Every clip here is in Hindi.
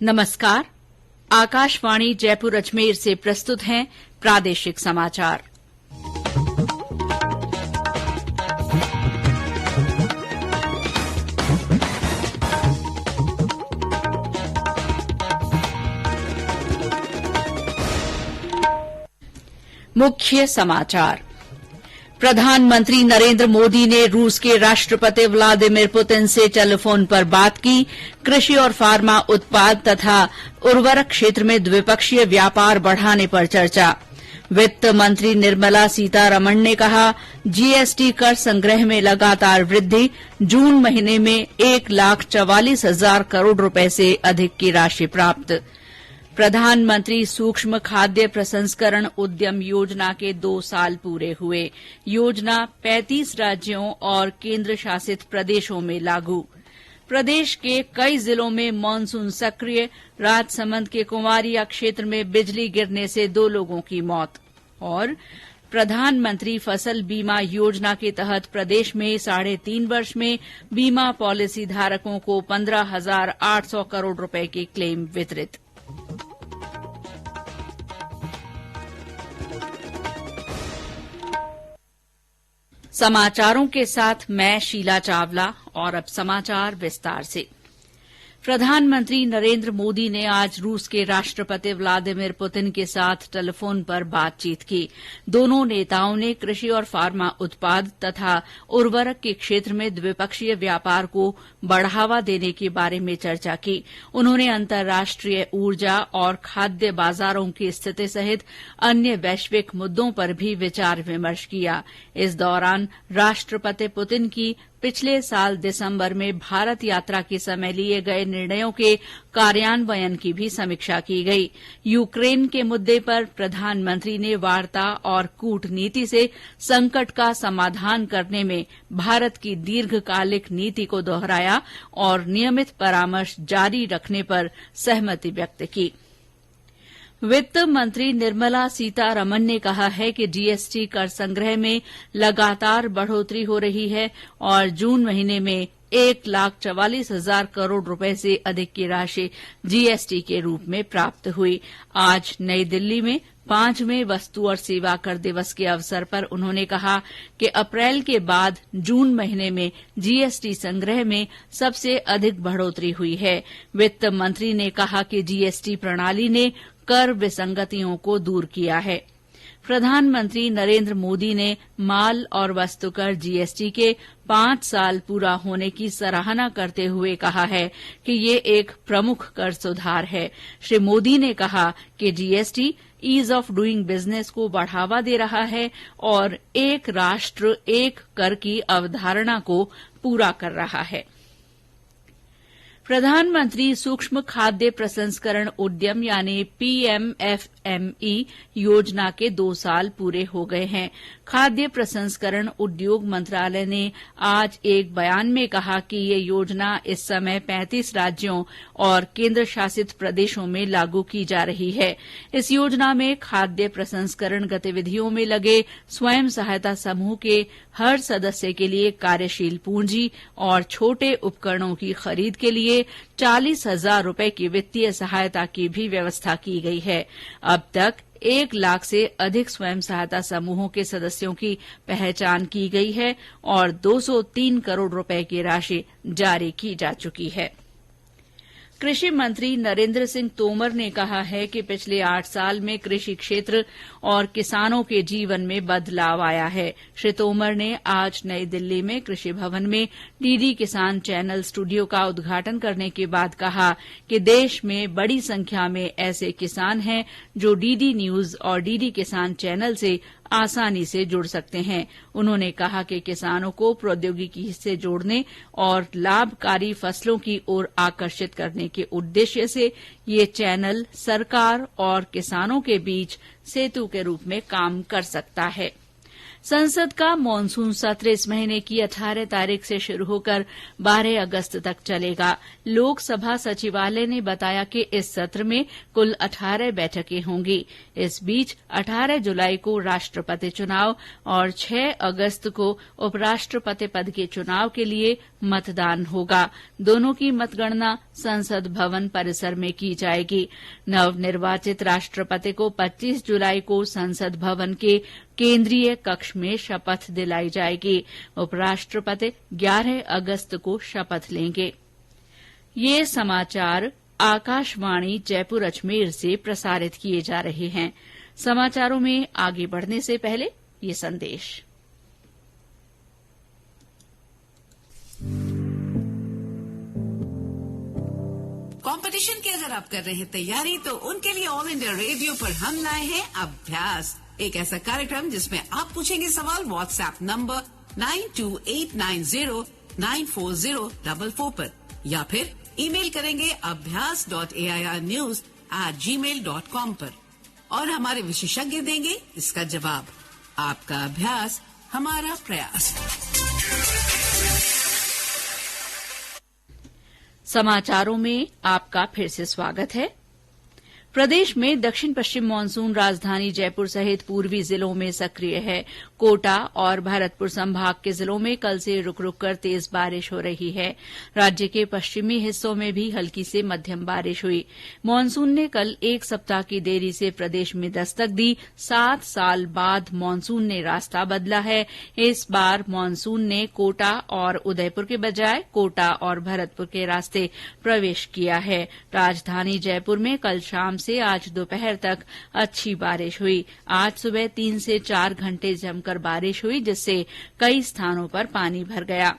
नमस्कार। आकाशवाणी जयपुर अजमेर से प्रस्तुत हैं प्रादेशिक समाचार। मुख्य समाचार। प्रधानमंत्री नरेंद्र मोदी ने रूस के राष्ट्रपति व्लादिमीर पुतिन से टेलीफोन पर बात की। कृषि और फार्मा उत्पाद तथा उर्वरक क्षेत्र में द्विपक्षीय व्यापार बढ़ाने पर चर्चा। वित्त मंत्री निर्मला सीतारमण ने कहा, जीएसटी कर संग्रह में लगातार वृद्धि। जून महीने में 1,44,000 करोड़ रुपए से अधिक की राशि प्राप्त। प्रधानमंत्री सूक्ष्म खाद्य प्रसंस्करण उद्यम योजना के 2 साल पूरे हुए। योजना 35 राज्यों और केंद्र शासित प्रदेशों में लागू। प्रदेश के कई जिलों में मानसून सक्रिय। राजसमंद के कुंवारिया क्षेत्र में बिजली गिरने से 2 लोगों की मौत। और प्रधानमंत्री फसल बीमा योजना के तहत प्रदेश में 3.5 वर्ष में बीमा पॉलिसी धारकों को 15,800 करोड़ रुपए के क्लेम वितरित। समाचारों के साथ मैं शीला चावला और अब समाचार विस्तार से। प्रधानमंत्री नरेंद्र मोदी ने आज रूस के राष्ट्रपति व्लादिमीर पुतिन के साथ टेलीफोन पर बातचीत की। दोनों नेताओं ने कृषि और फार्मा उत्पाद तथा उर्वरक के क्षेत्र में द्विपक्षीय व्यापार को बढ़ावा देने के बारे में चर्चा की। उन्होंने अंतर्राष्ट्रीय ऊर्जा और खाद्य बाजारों की स्थिति सहित अन्य वैश्विक मुद्दों पर भी विचार विमर्श किया। इस दौरान राष्ट्रपति पुतिन की पिछले साल दिसंबर में भारत यात्रा के समय लिए गए निर्णयों के कार्यान्वयन की भी समीक्षा की गई। यूक्रेन के मुद्दे पर प्रधानमंत्री ने वार्ता और कूटनीति से संकट का समाधान करने में भारत की दीर्घकालिक नीति को दोहराया और नियमित परामर्श जारी रखने पर सहमति व्यक्त की। वित्त मंत्री निर्मला सीतारमण ने कहा है कि जीएसटी कर संग्रह में लगातार बढ़ोतरी हो रही है और जून महीने में 1,44,000 करोड़ रुपए से अधिक की राशि जीएसटी के रूप में प्राप्त हुई। आज नई दिल्ली में 5वें वस्तु और सेवा कर दिवस के अवसर पर उन्होंने कहा कि अप्रैल के बाद जून महीने में जीएसटी संग्रह में सबसे अधिक बढ़ोतरी हुई है। वित्त मंत्री ने कहा कि जीएसटी प्रणाली ने कर विसंगतियों को दूर किया है। प्रधानमंत्री नरेंद्र मोदी ने माल और वस्तुकर जीएसटी के 5 साल पूरा होने की सराहना करते हुए कहा है कि ये एक प्रमुख कर सुधार है। श्री मोदी ने कहा कि GST ease of doing business को बढ़ावा दे रहा है और एक राष्ट्र एक कर की अवधारणा को पूरा कर रहा है। प्रधानमंत्री सूक्ष्म खाद्य प्रसंस्करण उद्यम यानी पीएमएफएमई योजना के 2 साल पूरे हो गए हैं। खाद्य प्रसंस्करण उद्योग मंत्रालय ने आज एक बयान में कहा कि ये योजना इस समय 35 राज्यों और केंद्र शासित प्रदेशों में लागू की जा रही है। इस योजना में खाद्य प्रसंस्करण गतिविधियों में लगे स्वयं सहायता समूह के हर सदस्य के लिए कार्यशील पूंजी और छोटे उपकरणों की खरीद के लिए 40,000 रुपए की वित्तीय सहायता की भी व्यवस्था की गई है। अब तक 1 लाख से अधिक स्वयं सहायता समूहों के सदस्यों की पहचान की गई है और 203 करोड़ रुपए की राशि जारी की जा चुकी है। कृषि मंत्री नरेंद्र सिंह तोमर ने कहा है कि पिछले 8 साल में कृषि क्षेत्र और किसानों के जीवन में बदलाव आया है। श्री तोमर ने आज नई दिल्ली में कृषि भवन में डीडी किसान चैनल स्टूडियो का उद्घाटन करने के बाद कहा कि देश में बड़ी संख्या में ऐसे किसान हैं जो डीडी न्यूज और डीडी किसान चैनल से आसानी से जुड़ सकते हैं। उन्होंने कहा कि किसानों को प्रौद्योगिकी से जोड़ने और लाभकारी फसलों की ओर आकर्षित करने के उद्देश्य से ये चैनल सरकार और किसानों के बीच सेतु के रूप में काम कर सकता है। संसद का मानसून सत्र इस महीने की 18 तारीख से शुरू होकर 12 अगस्त तक चलेगा। लोकसभा सचिवालय ने बताया कि इस सत्र में कुल 18 बैठकें होंगी। इस बीच 18 जुलाई को राष्ट्रपति चुनाव और 6 अगस्त को उपराष्ट्रपति पद के चुनाव के लिए मतदान होगा। दोनों की मतगणना संसद भवन परिसर में की जाएगी। नवनिर्वाचित राष्ट्रपति को 25 जुलाई को संसद भवन के केंद्रीय कक्ष में शपथ दिलाई जाएगी। उपराष्ट्रपति 11 अगस्त को शपथ लेंगे। ये समाचार आकाशवाणी जयपुर अजमेर से प्रसारित किए जा रहे हैं। समाचारों में आगे बढ़ने से पहले ये संदेश। कंपटीशन की अगर आप कर रहे हैं तैयारी, तो उनके लिए ऑल इंडिया रेडियो पर हम लाए हैं अभ्यास, एक ऐसा कार्यक्रम जिसमें आप पूछेंगे सवाल व्हाट्सएप नंबर 9289094044 पर, या फिर ईमेल करेंगे abhyas.airnews@gmail.com पर, और हमारे विशेषज्ञ देंगे इसका जवाब। आपका अभ्यास हमारा प्रयास। समाचारों में आपका फिर से स्वागत है। प्रदेश में दक्षिण पश्चिम मानसून राजधानी जयपुर सहित पूर्वी जिलों में सक्रिय है। कोटा और भरतपुर संभाग के जिलों में कल से रुक रुक कर तेज बारिश हो रही है। राज्य के पश्चिमी हिस्सों में भी हल्की से मध्यम बारिश हुई। मानसून ने कल एक सप्ताह की देरी से प्रदेश में दस्तक दी। 7 साल बाद मानसून ने रास्ता बदला है। इस बार मानसून ने कोटा और उदयपुर के बजाय कोटा और भरतपुर के रास्ते प्रवेश किया है। राजधानी जयपुर में कल शाम से आज दोपहर तक अच्छी बारिश हुई। आज सुबह 3 से 4 घंटे जमकर बारिश हुई, जिससे कई स्थानों पर पानी भर गया।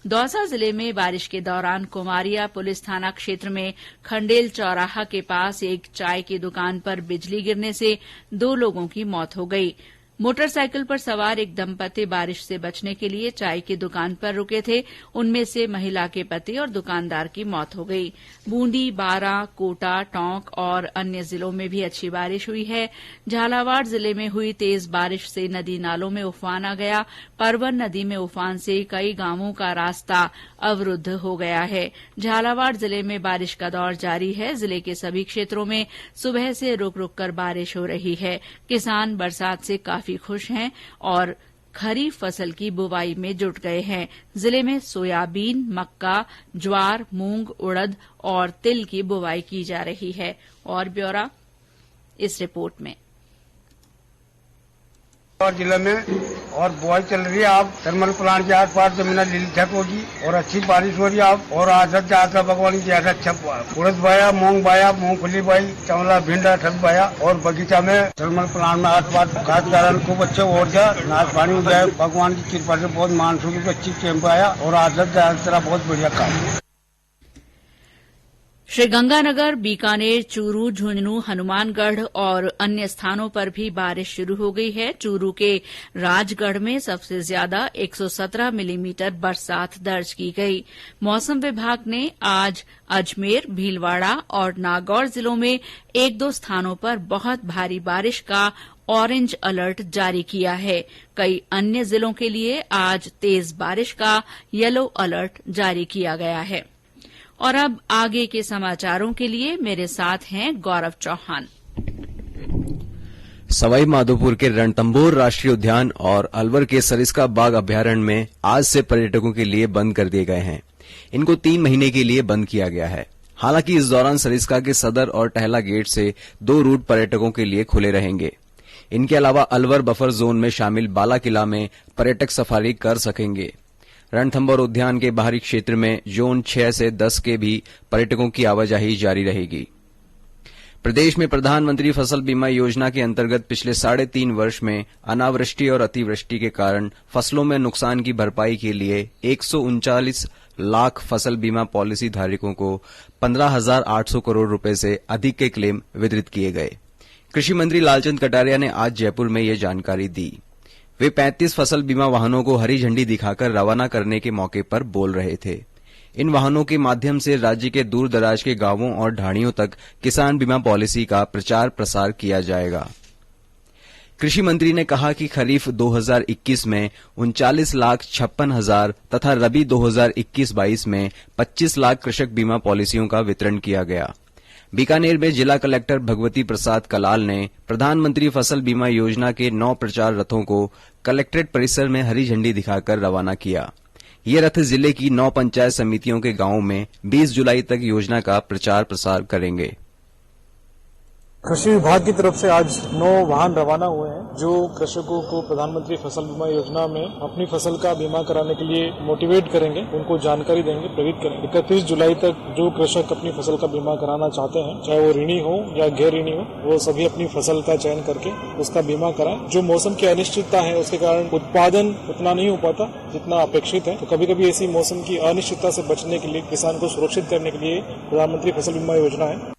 दौसा जिले में बारिश के दौरान कुमारिया पुलिस थाना क्षेत्र में खंडेल चौराहा के पास एक चाय की दुकान पर बिजली गिरने से 2 लोगों की मौत हो गई। मोटरसाइकिल पर सवार एक दंपति बारिश से बचने के लिए चाय की दुकान पर रुके थे। उनमें से महिला के पति और दुकानदार की मौत हो गई। बूंदी, बारां, कोटा, टोंक और अन्य जिलों में भी अच्छी बारिश हुई है। झालावाड़ जिले में हुई तेज बारिश से नदी नालों में उफान आ गया। परवन नदी में उफान से कई गांवों का रास्ता अवरुद्ध हो गया है। झालावाड़ जिले में बारिश का दौर जारी है। जिले के सभी क्षेत्रों में सुबह से रुक रुक कर बारिश हो रही है। किसान बरसात से काफी खुश हैं और खरीफ फसल की बुवाई में जुट गए हैं। जिले में सोयाबीन, मक्का, ज्वार, मूंग, उड़द और तिल की बुवाई की जा रही है। और ब्यौरा इस रिपोर्ट में। और जिले में और बुआई चल रही है। आप थर्मल प्लांट के आसपास जमीन लीलीछक होगी और अच्छी बारिश हो रही है। आप और आज भगवान की अच्छा उड़द बाया, मूंग बाया, मूंगफली बाई, चमला, भिंडा, ठग बाया और बगीचा में थर्मल प्लांट में आसपास खाद कारण खूब अच्छे ऊर्जा नाश पानी हो जाए। भगवान की कृपा से बहुत मानसून की अच्छी कैंप आया और आज तरह बहुत बढ़िया काम। श्रीगंगानगर, बीकानेर, चूरू, झुंझुनू, हनुमानगढ़ और अन्य स्थानों पर भी बारिश शुरू हो गई है। चूरू के राजगढ़ में सबसे ज्यादा 117 मिलीमीटर बरसात दर्ज की गई। मौसम विभाग ने आज अजमेर, भीलवाड़ा और नागौर जिलों में 1-2 स्थानों पर बहुत भारी बारिश का ऑरेंज अलर्ट जारी किया है। कई अन्य जिलों के लिए आज तेज बारिश का येलो अलर्ट जारी किया गया है। और अब आगे के समाचारों के लिए मेरे साथ हैं गौरव चौहान। सवाई माधोपुर के रणथंभौर राष्ट्रीय उद्यान और अलवर के सरिस्का बाग अभ्यारण्य में आज से पर्यटकों के लिए बंद कर दिए गए हैं। इनको 3 महीने के लिए बंद किया गया है। हालांकि इस दौरान सरिस्का के सदर और टहला गेट से 2 रूट पर्यटकों के लिए खुले रहेंगे। इनके अलावा अलवर बफर जोन में शामिल बाला किला में पर्यटक सफारी कर सकेंगे। रणथंभौर उद्यान के बाहरी क्षेत्र में जोन 6 से 10 के भी पर्यटकों की आवाजाही जारी रहेगी। प्रदेश में प्रधानमंत्री फसल बीमा योजना के अंतर्गत पिछले 3.5 वर्ष में अनावृष्टि और अतिवृष्टि के कारण फसलों में नुकसान की भरपाई के लिए 139 लाख फसल बीमा पॉलिसी धारकों को 15,800 करोड़ रुपए से अधिक के क्लेम वितरित किए गए। कृषि मंत्री लालचंद कटारिया ने आज जयपुर में ये जानकारी दी। वे 35 फसल बीमा वाहनों को हरी झंडी दिखाकर रवाना करने के मौके पर बोल रहे थे। इन वाहनों के माध्यम से राज्य के दूर दराज के गांवों और ढाणियों तक किसान बीमा पॉलिसी का प्रचार प्रसार किया जाएगा। कृषि मंत्री ने कहा कि खरीफ 2021 में 39,56,000 तथा रबी 2021-22 में 25 लाख कृषक बीमा पॉलिसियों का वितरण किया गया। बीकानेर में जिला कलेक्टर भगवती प्रसाद कलाल ने प्रधानमंत्री फसल बीमा योजना के 9 प्रचार रथों को कलेक्ट्रेट परिसर में हरी झंडी दिखाकर रवाना किया। ये रथ जिले की 9 पंचायत समितियों के गांवों में 20 जुलाई तक योजना का प्रचार प्रसार करेंगे। कृषि विभाग की तरफ से आज 9 वाहन रवाना हुए हैं जो कृषकों को प्रधानमंत्री फसल बीमा योजना में अपनी फसल का बीमा कराने के लिए मोटिवेट करेंगे, उनको जानकारी देंगे, प्रेरित करेंगे। 31 जुलाई तक जो कृषक अपनी फसल का बीमा कराना चाहते हैं, चाहे वो ऋणी हो या गैर ऋणी हो, वो सभी अपनी फसल का चयन करके उसका बीमा कराएं। जो मौसम की अनिश्चितता है उसके कारण उत्पादन उतना नहीं हो पाता जितना अपेक्षित है, तो कभी कभी ऐसी मौसम की अनिश्चितता से बचने के लिए किसान को सुरक्षित करने के लिए प्रधानमंत्री फसल बीमा योजना है।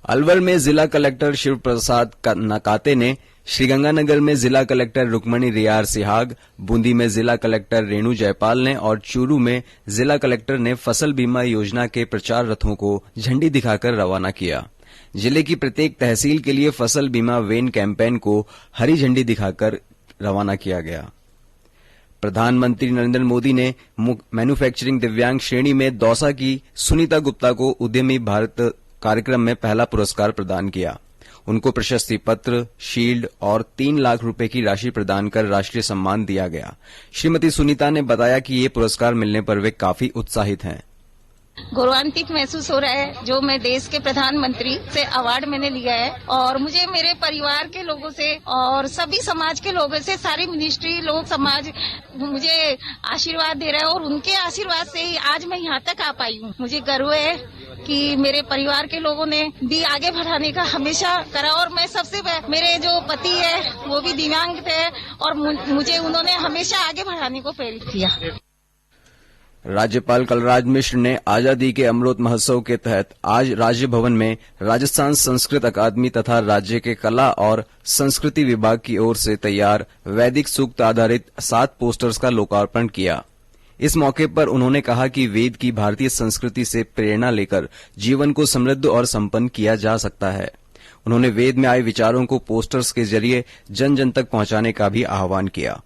अलवर में जिला कलेक्टर शिव प्रसाद नकाते ने, श्रीगंगानगर में जिला कलेक्टर रुक्मणी रियार सिहाग, बूंदी में जिला कलेक्टर रेणु जयपाल ने और चूरू में जिला कलेक्टर ने फसल बीमा योजना के प्रचार रथों को झंडी दिखाकर रवाना किया। जिले की प्रत्येक तहसील के लिए फसल बीमा वेन कैंपेन को हरी झंडी दिखाकर रवाना किया गया। प्रधानमंत्री नरेंद्र मोदी ने मैन्युफैक्चरिंग दिव्यांग श्रेणी में दौसा की सुनीता गुप्ता को उद्यमी भारत कार्यक्रम में पहला पुरस्कार प्रदान किया। उनको प्रशस्ति पत्र, शील्ड और 3 लाख रुपए की राशि प्रदान कर राष्ट्रीय सम्मान दिया गया। श्रीमती सुनीता ने बताया कि ये पुरस्कार मिलने पर वे काफी उत्साहित हैं। गौरवान्वित महसूस हो रहा है जो मैं देश के प्रधानमंत्री से अवार्ड मैंने लिया है और मुझे मेरे परिवार के लोगों से और सभी समाज के लोगों से, सारी मिनिस्ट्री लोग समाज मुझे आशीर्वाद दे रहा है और उनके आशीर्वाद से ही आज मैं यहाँ तक आ पाई हूँ। मुझे गर्व है कि मेरे परिवार के लोगों ने भी आगे बढ़ाने का हमेशा करा और मैं सबसे मेरे जो पति है वो भी दिव्यांग थे और मुझे उन्होंने हमेशा आगे बढ़ाने को प्रेरित किया। राज्यपाल कलराज मिश्र ने आजादी के अमृत महोत्सव के तहत आज राज्य भवन में राजस्थान संस्कृत अकादमी तथा राज्य के कला और संस्कृति विभाग की ओर से तैयार वैदिक सूक्त आधारित 7 पोस्टर्स का लोकार्पण किया। इस मौके पर उन्होंने कहा कि वेद की भारतीय संस्कृति से प्रेरणा लेकर जीवन को समृद्ध और संपन्न किया जा सकता है। उन्होंने वेद में आए विचारों को पोस्टर्स के जरिए जन जन तक पहुंचाने का भी आह्वान किया।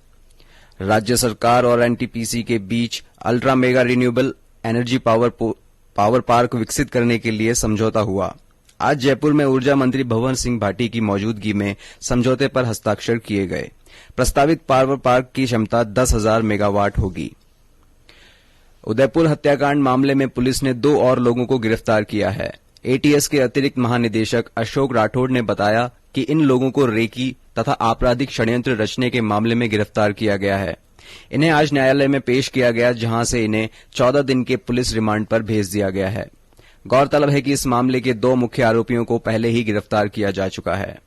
राज्य सरकार और एनटीपीसी के बीच ultra mega renewable energy power park विकसित करने के लिए समझौता हुआ। आज जयपुर में ऊर्जा मंत्री भवन सिंह भाटी की मौजूदगी में समझौते पर हस्ताक्षर किए गए। प्रस्तावित पावर पार्क की क्षमता 10,000 मेगावाट होगी। उदयपुर हत्याकांड मामले में पुलिस ने 2 और लोगों को गिरफ्तार किया है। एटीएस के अतिरिक्त महानिदेशक अशोक राठौड़ ने बताया कि इन लोगों को रेकी तथा आपराधिक षड्यंत्र रचने के मामले में गिरफ्तार किया गया है। इन्हें आज न्यायालय में पेश किया गया, जहां से इन्हें 14 दिन के पुलिस रिमांड पर भेज दिया गया है। गौरतलब है कि इस मामले के 2 मुख्य आरोपियों को पहले ही गिरफ्तार किया जा चुका है।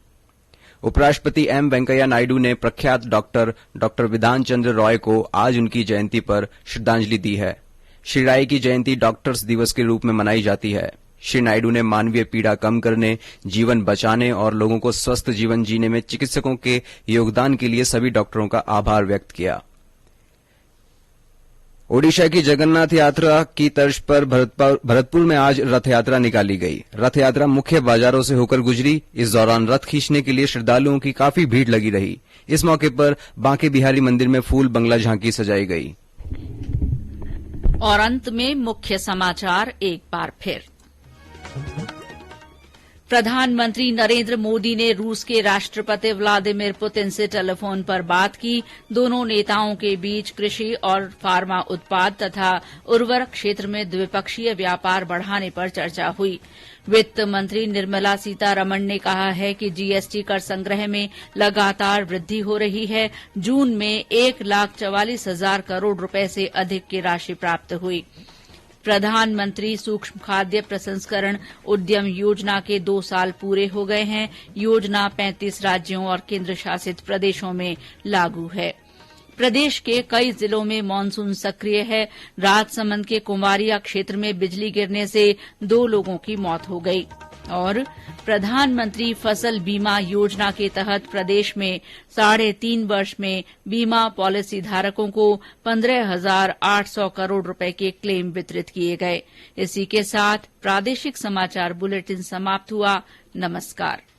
उपराष्ट्रपति एम वेंकैया नायडू ने प्रख्यात डॉक्टर विधान चंद्र रॉय को आज उनकी जयंती पर श्रद्धांजलि दी है। श्री राय की जयंती डॉक्टर्स दिवस के रूप में मनाई जाती है। श्री नायडू ने मानवीय पीड़ा कम करने, जीवन बचाने और लोगों को स्वस्थ जीवन जीने में चिकित्सकों के योगदान के लिए सभी डॉक्टरों का आभार व्यक्त किया। ओडिशा की जगन्नाथ यात्रा की तर्ज पर भरतपुर में आज रथ यात्रा निकाली गई। रथ यात्रा मुख्य बाजारों से होकर गुजरी। इस दौरान रथ खींचने के लिए श्रद्धालुओं की काफी भीड़ लगी रही। इस मौके पर बांके बिहारी मंदिर में फूल बंगला झांकी सजाई गई। और अंत में मुख्य समाचार एक बार फिर। प्रधानमंत्री नरेंद्र मोदी ने रूस के राष्ट्रपति व्लादिमीर पुतिन से टेलीफोन पर बात की। दोनों नेताओं के बीच कृषि और फार्मा उत्पाद तथा उर्वरक क्षेत्र में द्विपक्षीय व्यापार बढ़ाने पर चर्चा हुई। वित्त मंत्री निर्मला सीतारमण ने कहा है कि जीएसटी कर संग्रह में लगातार वृद्धि हो रही है। जून में 1,44,000 करोड़ रुपए से अधिक की राशि प्राप्त हुई। प्रधानमंत्री सूक्ष्म खाद्य प्रसंस्करण उद्यम योजना के 2 साल पूरे हो गए हैं। योजना 35 राज्यों और केंद्र शासित प्रदेशों में लागू है। प्रदेश के कई जिलों में मानसून सक्रिय है। राजसमंद के कुमारिया क्षेत्र में बिजली गिरने से 2 लोगों की मौत हो गई। और प्रधानमंत्री फसल बीमा योजना के तहत प्रदेश में 3.5 वर्ष में बीमा पॉलिसी धारकों को 15,800 करोड़ रुपए के क्लेम वितरित किए गए। इसी के साथ प्रादेशिक समाचार बुलेटिन समाप्त हुआ। नमस्कार।